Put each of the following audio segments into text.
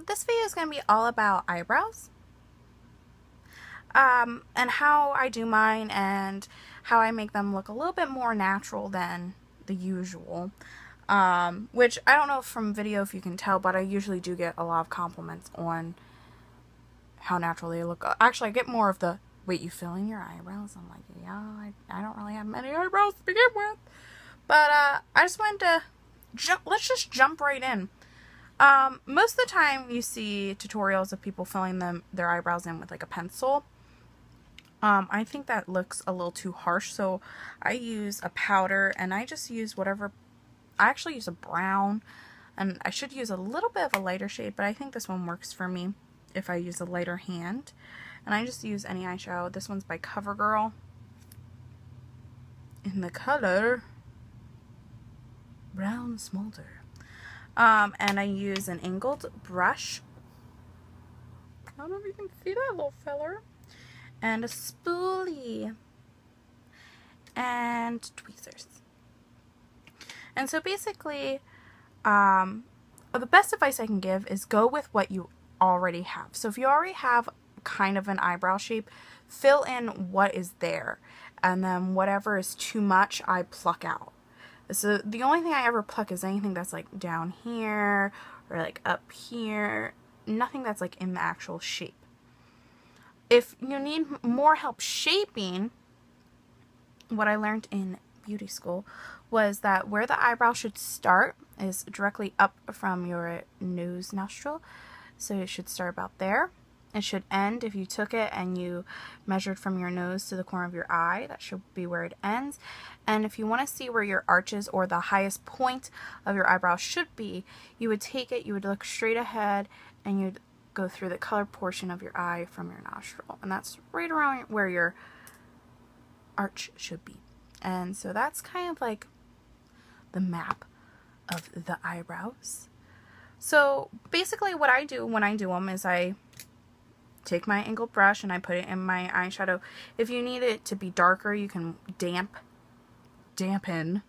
This video is going to be all about eyebrows, and how I do mine and how I make them look a little bit more natural than the usual. Which I don't know from video if you can tell, but I usually do get a lot of compliments on how natural they look. Actually, I get more of the, wait, you fill in your eyebrows? I'm like, yeah, I don't really have many eyebrows to begin with. But I just wanted to let's just jump right in. Most of the time you see tutorials of people filling their eyebrows in with like a pencil. I think that looks a little too harsh, so I use a powder, and I just use whatever. I actually use a brown, and I should use a little bit of a lighter shade, but I think this one works for me if I use a lighter hand. And I just use any eyeshadow. This one's by CoverGirl in the color Brown Smolder. And I use an angled brush. I don't know if you can see that little feller. And a spoolie. And tweezers. And so basically, the best advice I can give is go with what you already have. So if you already have kind of an eyebrow shape, fill in what is there. And then whatever is too much, I pluck out. So the only thing I ever pluck is anything that's like down here or like up here. Nothing that's like in the actual shape. If you need more help shaping, what I learned in beauty school was that where the eyebrow should start is directly up from your nose nostril. So it should start about there. It should end, if you took it and you measured from your nose to the corner of your eye, that should be where it ends. And if you want to see where your arches or the highest point of your eyebrow should be, you would take it, you would look straight ahead, and you'd go through the colored portion of your eye from your nostril. And that's right around where your arch should be. And so that's kind of like the map of the eyebrows. So basically what I do when I do them is I take my angled brush and I put it in my eyeshadow. If you need it to be darker, you can dampen.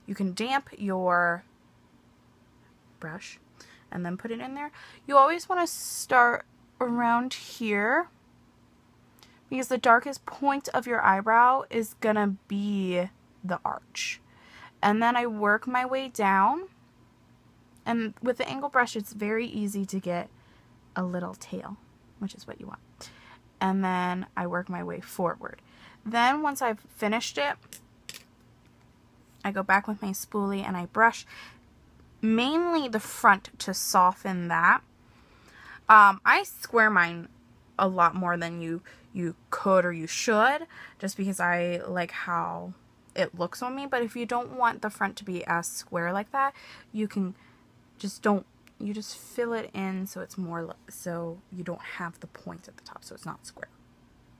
You can damp your brush and then put it in there. You always want to start around here because the darkest point of your eyebrow is gonna be the arch. And then I work my way down. And with the angled brush, it's very easy to get a little tail, which is what you want. And then I work my way forward. Then once I've finished it, I go back with my spoolie and I brush mainly the front to soften that. I square mine a lot more than you could or you should, just because I like how it looks on me. But if you don't want the front to be as square like that, you can just fill it in so it's more, so you don't have the point at the top, so it's not square.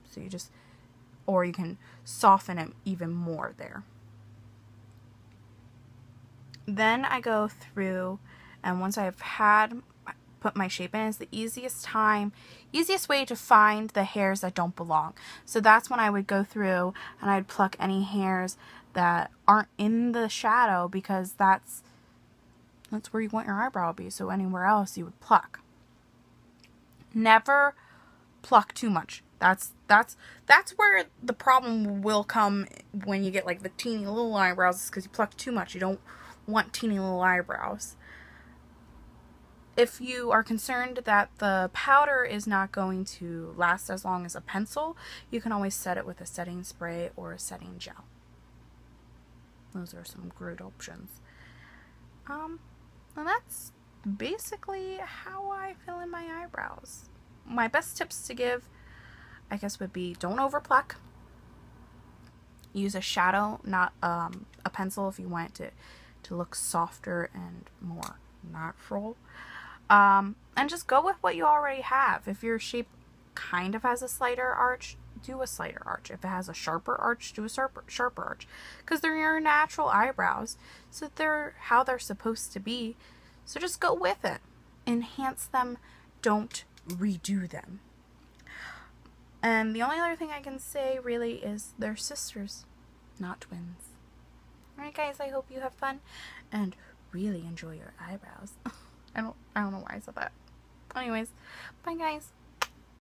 So you just, or you can soften it even more there. Then I go through, and once I've put my shape in, is the easiest way to find the hairs that don't belong. So that's when I would go through and I'd pluck any hairs that aren't in the shadow, because that's where you want your eyebrow to be. So anywhere else you would pluck. Never pluck too much. That's where the problem will come when you get like the teeny little eyebrows, is because you pluck too much. You don't want teeny little eyebrows. If you are concerned that the powder is not going to last as long as a pencil, you can always set it with a setting spray or a setting gel. Those are some great options. And that's basically how I fill in my eyebrows. My best tips to give, I guess, would be don't overpluck. Use a shadow, not a pencil, if you want it to look softer and more natural. And just go with what you already have. If your shape kind of has a slighter arch, do a slighter arch. If it has a sharper arch, do a sharper arch. Because they're your natural eyebrows. So they're how they're supposed to be. So just go with it. Enhance them. Don't redo them. And the only other thing I can say really is they're sisters, not twins. Alright guys, I hope you have fun and really enjoy your eyebrows. I don't know why I said that. Anyways, bye guys.